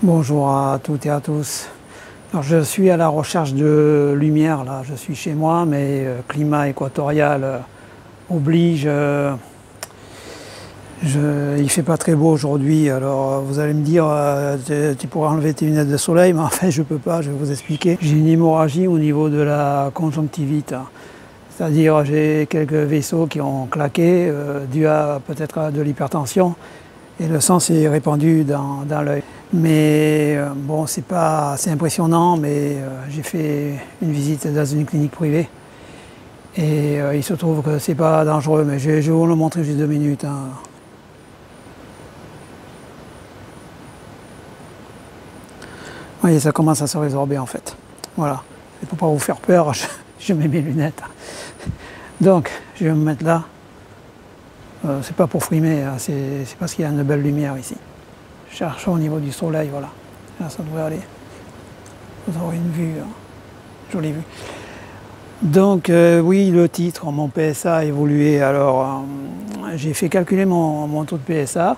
Bonjour à toutes et à tous. Alors, je suis à la recherche de lumière là, je suis chez moi, mais climat équatorial oblige. Il ne fait pas très beau aujourd'hui, alors vous allez me dire tu pourrais enlever tes lunettes de soleil, mais en fait je ne peux pas, je vais vous expliquer. J'ai une hémorragie au niveau de la conjonctivite, c'est-à-dire j'ai quelques vaisseaux qui ont claqué, dû à peut-être de l'hypertension, et le sang s'est répandu dans l'œil. Mais bon, c'est impressionnant, mais j'ai fait une visite dans une clinique privée et il se trouve que c'est pas dangereux, mais je vais vous le montrer juste 2 minutes. Vous voyez, ça commence à se résorber en fait. Voilà. Et pour pas vous faire peur, je mets mes lunettes. Donc, je vais me mettre là. C'est pas pour frimer, c'est parce qu'il y a une belle lumière ici. Je cherche au niveau du soleil, voilà. Là, ça devrait aller. Vous aurez une vue, jolie vue. Donc, oui, le titre, mon PSA a évolué. Alors, j'ai fait calculer mon taux de PSA.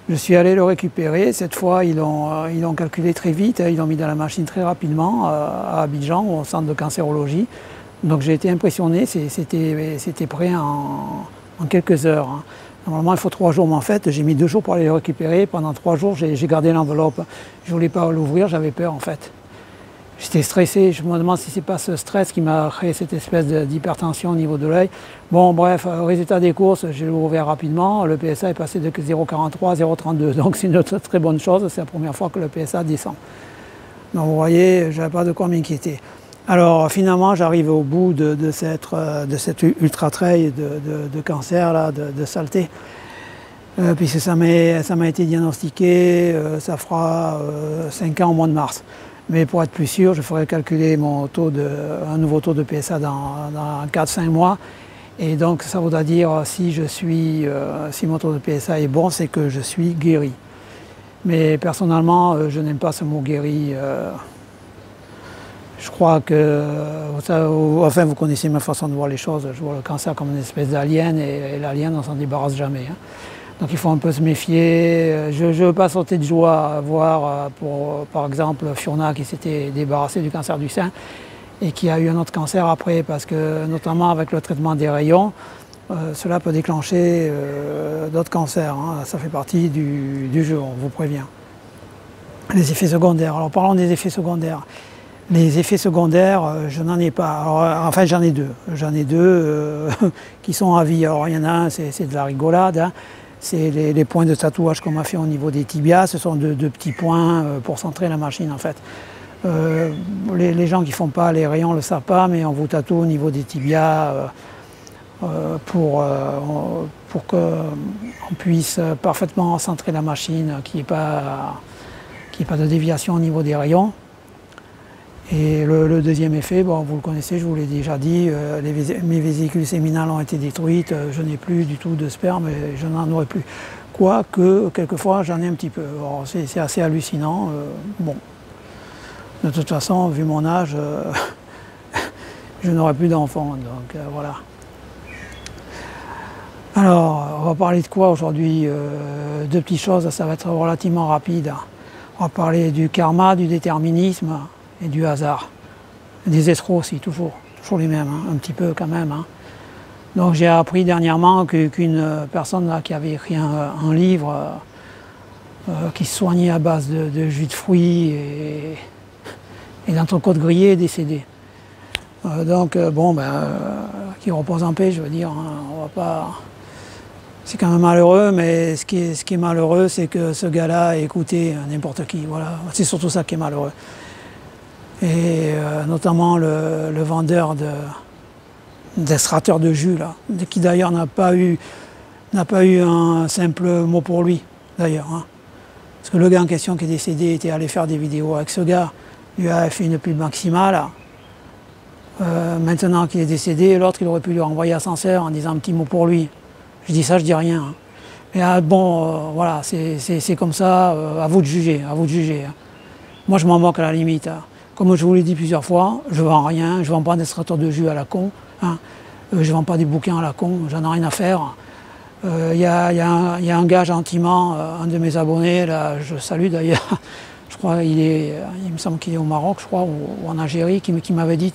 Je suis allé le récupérer. Cette fois, ils l'ont calculé très vite. Ils l'ont mis dans la machine très rapidement à Abidjan, au centre de cancérologie. Donc, j'ai été impressionné. C'était prêt en quelques heures. Normalement, il faut 3 jours, mais en fait, j'ai mis 2 jours pour aller le récupérer. Pendant 3 jours, j'ai gardé l'enveloppe. Je ne voulais pas l'ouvrir, j'avais peur en fait. J'étais stressé, je me demande si c'est pas ce stress qui m'a créé cette espèce d'hypertension au niveau de l'œil. Bon, bref, résultat des courses, j'ai ouvert rapidement. Le PSA est passé de 0,43 à 0,32. Donc c'est une très bonne chose, c'est la première fois que le PSA descend. Donc vous voyez, je n'avais pas de quoi m'inquiéter. Alors finalement, j'arrive au bout de cette ultra trail de cancer, là, de saleté, puisque ça m'a été diagnostiqué, ça fera 5 ans au mois de mars. Mais pour être plus sûr, je ferai calculer un nouveau taux de PSA dans 4-5 mois. Et donc ça voudra dire si mon taux de PSA est bon, c'est que je suis guéri. Mais personnellement, je n'aime pas ce mot guéri. Je crois que, enfin vous connaissez ma façon de voir les choses, je vois le cancer comme une espèce d'alien et l'alien on s'en débarrasse jamais. Donc il faut un peu se méfier. Je ne veux pas sauter de joie à voir par exemple Fiona qui s'était débarrassée du cancer du sein et qui a eu un autre cancer après parce que notamment avec le traitement des rayons, cela peut déclencher d'autres cancers. Ça fait partie du jeu, on vous prévient. Les effets secondaires. Alors parlons des effets secondaires. Les effets secondaires, je n'en ai pas. Alors, enfin, j'en ai deux. J'en ai deux qui sont à vie. Alors, il y en a un, c'est de la rigolade. C'est les points de tatouage qu'on m'a fait au niveau des tibias. Ce sont deux petits points pour centrer la machine, en fait. Les gens qui ne font pas les rayons ne le savent pas, mais on vous tatoue au niveau des tibias pour qu'on puisse parfaitement centrer la machine, qu'il n'y ait pas de déviation au niveau des rayons. Et le deuxième effet, bon, vous le connaissez, je vous l'ai déjà dit, mes vésicules séminales ont été détruites, je n'ai plus du tout de sperme et je n'en aurai plus. Quoique, quelquefois, j'en ai un petit peu. C'est assez hallucinant. Bon, de toute façon, vu mon âge, je n'aurai plus d'enfants, donc voilà. Alors, on va parler de quoi aujourd'hui? 2 petites choses, ça va être relativement rapide. On va parler du karma, du déterminisme et du hasard. Des escrocs aussi, toujours les mêmes, un petit peu quand même. Donc j'ai appris dernièrement qu'une personne là, qui avait écrit un livre qui se soignait à base de jus de fruits et d'entrecôte grillée est décédée. Donc bon, qui repose en paix, je veux dire, on va pas... C'est quand même malheureux, mais ce qui est malheureux, c'est que ce gars-là a écouté n'importe qui, voilà. C'est surtout ça qui est malheureux. Et notamment le vendeur d'extracteur de jus, là, qui d'ailleurs n'a pas eu un simple mot pour lui, d'ailleurs. Parce que le gars en question qui est décédé était allé faire des vidéos avec ce gars, lui a fait une pub maximale. Maintenant qu'il est décédé, l'autre il aurait pu lui renvoyer ascenseur en disant un petit mot pour lui. Je dis ça, je dis rien. Mais bon, voilà, c'est comme ça, à vous de juger, à vous de juger. Moi je m'en moque à la limite. Comme je vous l'ai dit plusieurs fois, je ne vends rien, je ne vends pas d'extracteur de jus à la con, je ne vends pas des bouquins à la con, j'en ai rien à faire. Il y a un gars gentiment, un de mes abonnés, là, je salue d'ailleurs, je crois il me semble qu'il est au Maroc, je crois, ou en Algérie, qui m'avait dit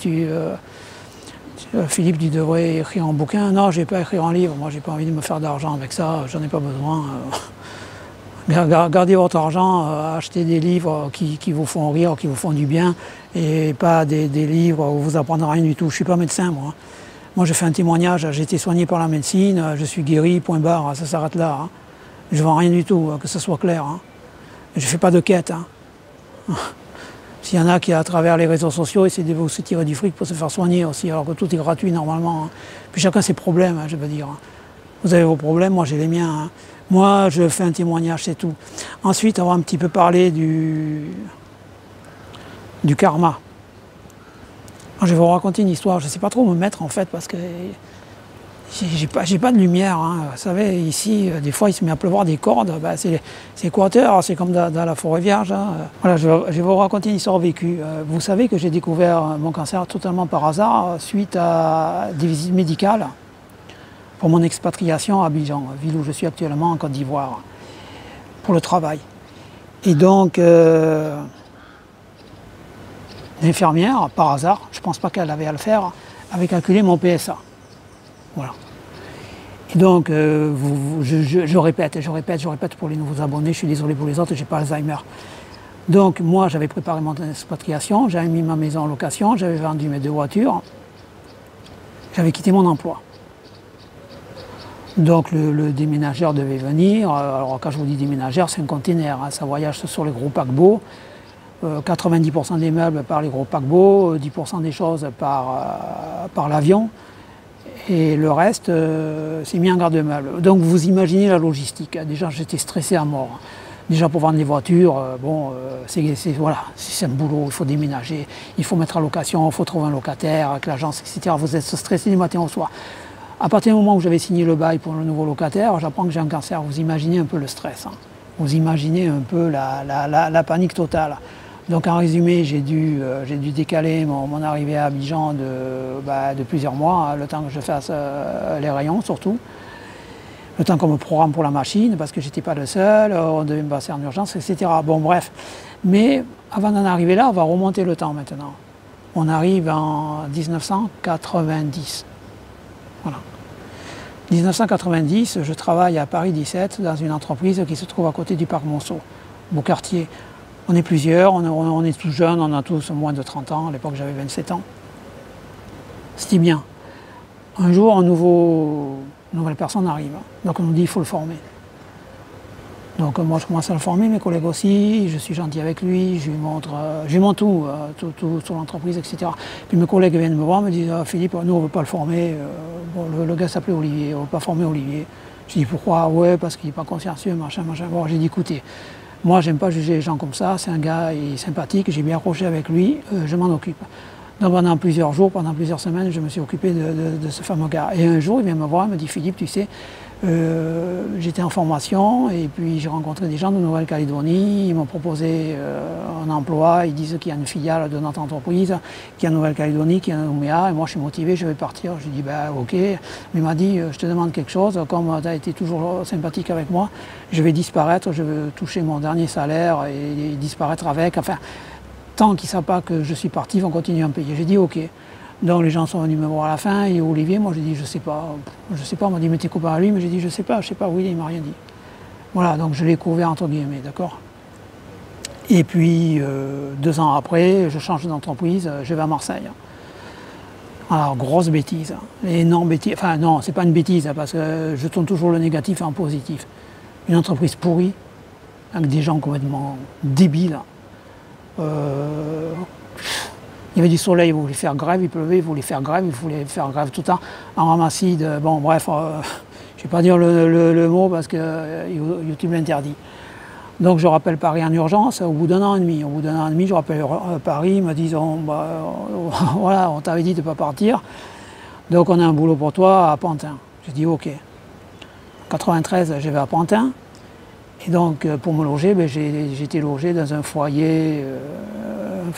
Philippe, tu devrais écrire un bouquin. Non, je ne vais pas écrire un livre, moi j'ai pas envie de me faire d'argent avec ça, j'en ai pas besoin. Gardez votre argent, achetez des livres qui vous font rire, qui vous font du bien, et pas des livres où vous apprendrez rien du tout. Je ne suis pas médecin, moi. Moi, je fais un témoignage, j'ai été soigné par la médecine, je suis guéri, point barre, ça s'arrête là. Hein. Je ne vends rien du tout, que ce soit clair. Hein. Je ne fais pas de quête. Hein. S'il y en a qui, à travers les réseaux sociaux, essaient de vous se tirer du fric pour se faire soigner aussi, alors que tout est gratuit normalement. Hein. Puis chacun ses problèmes, hein, je veux dire. Vous avez vos problèmes, moi j'ai les miens. Hein. Moi, je fais un témoignage, c'est tout. Ensuite, on va un petit peu parler du karma. Alors, je vais vous raconter une histoire. Je ne sais pas trop où me mettre en fait, parce que j'ai pas de lumière. Hein. Vous savez, ici, des fois, il se met à pleuvoir des cordes. Ben, c'est Équateur, c'est comme dans la forêt vierge. Hein. Voilà, je vais vous raconter une histoire vécue. Vous savez que j'ai découvert mon cancer totalement par hasard, suite à des visites médicales pour mon expatriation à Abidjan, ville où je suis actuellement en Côte d'Ivoire, pour le travail. Et donc, l'infirmière, par hasard, je ne pense pas qu'elle avait à le faire, avait calculé mon PSA. Voilà. Et donc, je répète pour les nouveaux abonnés, je suis désolé pour les autres, je n'ai pas Alzheimer. Donc, moi, j'avais préparé mon expatriation, j'avais mis ma maison en location, j'avais vendu mes 2 voitures, j'avais quitté mon emploi. Donc le déménageur devait venir. Alors quand je vous dis déménageur, c'est un conteneur, hein, ça voyage sur les gros paquebots. 90% des meubles par les gros paquebots, 10% des choses par l'avion. Et le reste, c'est mis en garde-meubles. Donc vous imaginez la logistique. Déjà j'étais stressé à mort. Déjà pour vendre les voitures, voilà, c'est un boulot, il faut déménager, il faut mettre en location, il faut trouver un locataire avec l'agence, etc. Vous êtes stressé du matin au soir. À partir du moment où j'avais signé le bail pour le nouveau locataire, j'apprends que j'ai un cancer. Vous imaginez un peu le stress. Hein. Vous imaginez un peu la panique totale. Donc en résumé, j'ai dû décaler mon arrivée à Abidjan de plusieurs mois, hein, le temps que je fasse les rayons surtout. Le temps qu'on me programme pour la machine, parce que j'étais pas le seul, on devait me passer en urgence, etc. Bon bref. Mais avant d'en arriver là, on va remonter le temps maintenant. On arrive en 1990. Voilà. 1990, je travaille à Paris 17 dans une entreprise qui se trouve à côté du parc Monceau, beau quartier. On est plusieurs, on est tous jeunes, on a tous moins de 30 ans, à l'époque j'avais 27 ans. C'était bien. Un jour, une nouvelle personne arrive, donc on nous dit qu'il faut le former. Donc moi je commence à le former, mes collègues aussi, je suis gentil avec lui, je lui montre tout sur l'entreprise, etc. Puis mes collègues viennent me voir, me disent Philippe, nous on ne veut pas le former, le gars s'appelait Olivier, on ne veut pas former Olivier. Je dis pourquoi? Ouais, parce qu'il n'est pas consciencieux, machin. Bon, j'ai dit écoutez, moi j'aime pas juger les gens comme ça, c'est un gars il est sympathique, j'ai bien accroché avec lui, je m'en occupe. Donc pendant plusieurs jours, pendant plusieurs semaines, je me suis occupé de ce fameux gars. Et un jour il vient me voir, il me dit Philippe, tu sais, j'étais en formation et puis j'ai rencontré des gens de Nouvelle-Calédonie, ils m'ont proposé un emploi, ils disent qu'il y a une filiale de notre entreprise qui est en Nouvelle-Calédonie, qui est à Nouméa, et moi je suis motivé, je vais partir. Je lui ai dit ok, mais il m'a dit je te demande quelque chose, comme tu as été toujours sympathique avec moi, je vais disparaître, je veux toucher mon dernier salaire et disparaître avec, enfin, tant qu'ils ne savent pas que je suis parti, ils vont continuer à me payer. J'ai dit ok. Donc les gens sont venus me voir à la fin, et Olivier, moi j'ai dit je sais pas, on m'a dit mais t'es copain à lui, mais j'ai dit je sais pas, oui, il m'a rien dit. Voilà, donc je l'ai couvert entre guillemets, d'accord. Et puis 2 ans après, je change d'entreprise, je vais à Marseille. Alors grosse bêtise, énorme bêtise, enfin non, c'est pas une bêtise, parce que je tourne toujours le négatif en positif. Une entreprise pourrie, avec des gens complètement débiles. Il y avait du soleil, ils voulaient faire grève, il pleuvait, ils voulaient faire grève tout le temps en ramassis. Bon bref, je ne vais pas dire le mot parce que YouTube l'interdit. Donc je rappelle Paris en urgence au bout d'1 an et demi. Au bout d'1 an et demi, je rappelle Paris, ils me disent voilà, on t'avait dit de ne pas partir. Donc on a un boulot pour toi à Pantin. J'ai dit ok. En 93, je vais à Pantin. Et donc pour me loger, j'ai été logé dans un foyer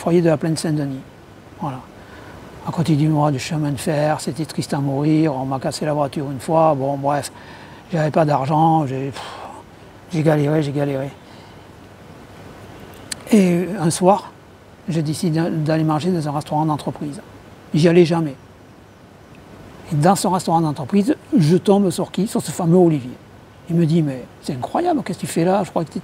de la plaine Saint-Denis. Voilà. À côté du chemin de fer, c'était triste à mourir, on m'a cassé la voiture une fois, bon bref, j'avais pas d'argent, j'ai galéré. Et un soir, j'ai décidé d'aller manger dans un restaurant d'entreprise. J'y allais jamais. Et dans ce restaurant d'entreprise, je tombe sur qui? Sur ce fameux Olivier. Il me dit, mais c'est incroyable, qu'est-ce que tu fais là? Je crois que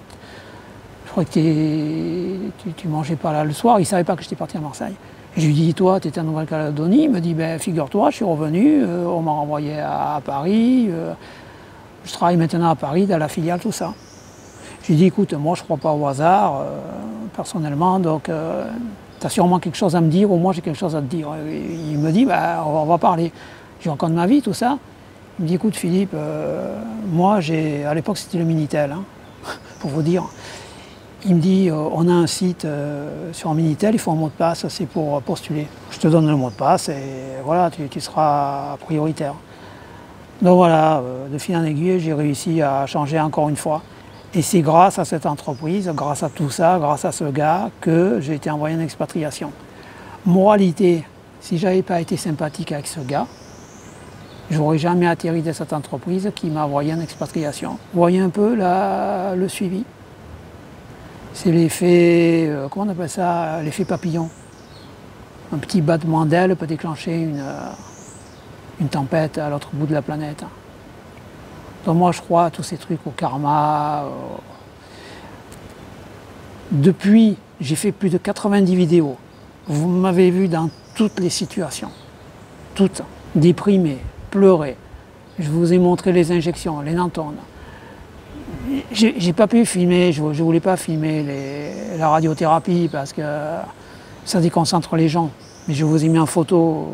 tu mangeais pas là le soir. Il ne savait pas que j'étais parti à Marseille. Et je lui dis, toi, tu étais en Nouvelle-Calédonie? Il me dit, ben, figure-toi, je suis revenu, on m'a renvoyé à Paris, je travaille maintenant à Paris, dans la filiale, tout ça. Je lui dis, écoute, moi je ne crois pas au hasard, personnellement, donc tu as sûrement quelque chose à me dire, ou moi j'ai quelque chose à te dire. Et il me dit, bah, on va parler. Je lui raconte ma vie, tout ça. Il me dit, écoute Philippe, moi à l'époque c'était le Minitel, hein, pour vous dire. Il me dit, on a un site sur un Minitel, il faut un mot de passe, c'est pour postuler. Je te donne le mot de passe et voilà, tu seras prioritaire. Donc voilà, de fil en aiguille, j'ai réussi à changer encore une fois. Et c'est grâce à cette entreprise, grâce à tout ça, grâce à ce gars, que j'ai été envoyé en expatriation. Moralité, si je n'avais pas été sympathique avec ce gars, je n'aurais jamais atterri de cette entreprise qui m'a envoyé en expatriation. Vous voyez un peu le suivi. C'est l'effet, comment on appelle ça, l'effet papillon. Un petit battement d'aile peut déclencher une tempête à l'autre bout de la planète. Donc moi je crois à tous ces trucs, au karma. Depuis, j'ai fait plus de 90 vidéos. Vous m'avez vu dans toutes les situations. Toutes. Déprimé, pleurer. Je vous ai montré les injections, les nantones. J'ai pas pu filmer, je voulais pas filmer la radiothérapie parce que ça déconcentre les gens. Mais je vous ai mis en photo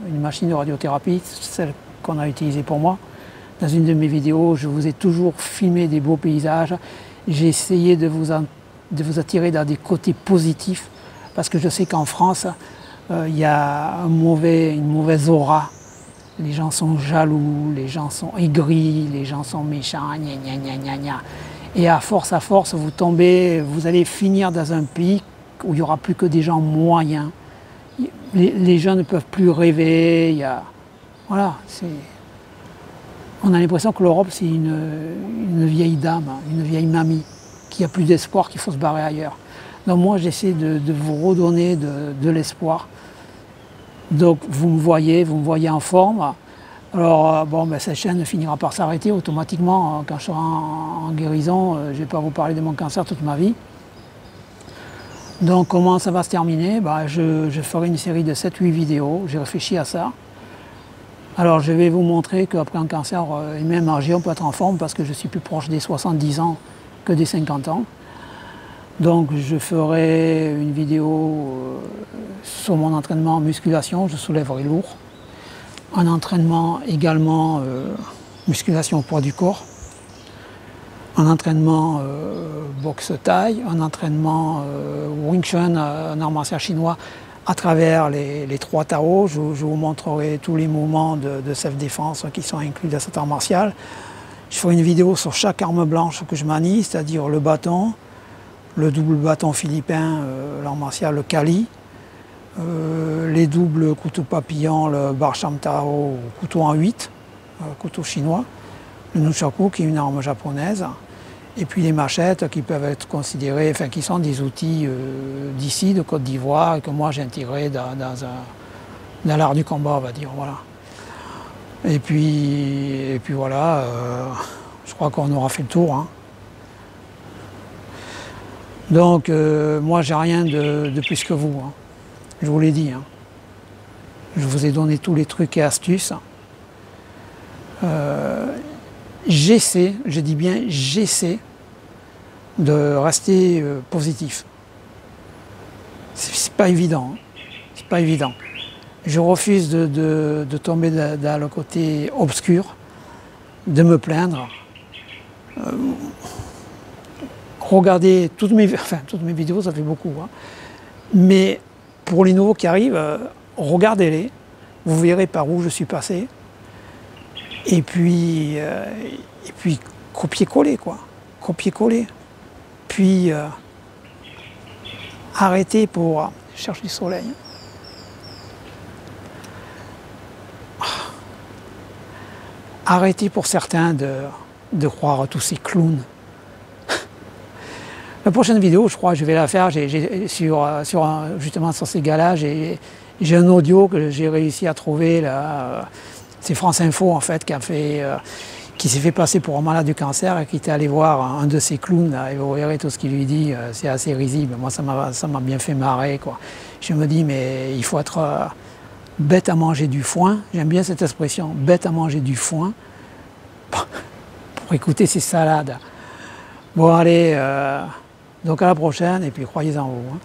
une machine de radiothérapie, celle qu'on a utilisée pour moi. Dans une de mes vidéos, je vous ai toujours filmé des beaux paysages. J'ai essayé de vous attirer dans des côtés positifs parce que je sais qu'en France, il y a une mauvaise aura. Les gens sont jaloux, les gens sont aigris, les gens sont méchants, gna gna gna gna gna. Et à force, vous tombez, vous allez finir dans un pays où il n'y aura plus que des gens moyens. Les gens ne peuvent plus rêver. Voilà, on a l'impression que l'Europe, c'est une vieille dame, une vieille mamie, qui a plus d'espoir, qu'il faut se barrer ailleurs. Donc moi, j'essaie de vous redonner de l'espoir. Donc vous me voyez en forme. Alors bon, ben, cette chaîne finira par s'arrêter automatiquement. Quand je serai en guérison, je ne vais pas vous parler de mon cancer toute ma vie. Donc comment ça va se terminer? Ben, je ferai une série de 7-8 vidéos, j'ai réfléchi à ça. Alors je vais vous montrer qu'après un cancer, et même âgé, on peut être en forme parce que je suis plus proche des 70 ans que des 50 ans. Donc je ferai une vidéo sur mon entraînement en musculation, je soulèverai lourd. Un entraînement également musculation au poids du corps. Un entraînement boxe thaï, un entraînement Wing Chun, un art martial chinois à travers les 3 Tao. Je vous montrerai tous les mouvements de self-défense qui sont inclus dans cet art martial. Je ferai une vidéo sur chaque arme blanche que je manie, c'est-à-dire le bâton, le double bâton philippin, l'art martial, le Kali, les doubles couteaux papillons, le Bar Sham Tao, couteau en 8, couteau chinois, le Nunchaku qui est une arme japonaise, et puis les machettes qui peuvent être considérées, enfin qui sont des outils d'ici, de Côte d'Ivoire, et que moi j'ai intégré dans l'art du combat, on va dire, voilà. Et puis voilà, je crois qu'on aura fait le tour, hein. Donc moi j'ai rien de plus que vous, hein. Je vous l'ai dit, hein. Je vous ai donné tous les trucs et astuces. J'essaie, je dis bien j'essaie de rester positif. C'est pas évident, hein. C'est pas évident. Je refuse de tomber dans le côté obscur, de me plaindre. Regardez toutes mes vidéos, ça fait beaucoup, hein. Mais pour les nouveaux qui arrivent, regardez-les, vous verrez par où je suis passé. Et puis copier-coller, quoi. Copier-coller. Puis arrêter pour chercher du soleil. Arrêtez pour certains de croire à tous ces clowns. La prochaine vidéo, je crois, je vais la faire justement sur ces gars-là. J'ai un audio que j'ai réussi à trouver. C'est France Info en fait qui s'est fait passer pour un malade du cancer et qui était allé voir un de ces clowns là, et vous verrez tout ce qu'il lui dit, c'est assez risible. Moi ça m'a bien fait marrer quoi. Je me dis mais il faut être bête à manger du foin, j'aime bien cette expression, bête à manger du foin, pour écouter ces salades. Bon allez, donc à la prochaine et puis croyez en vous. Hein.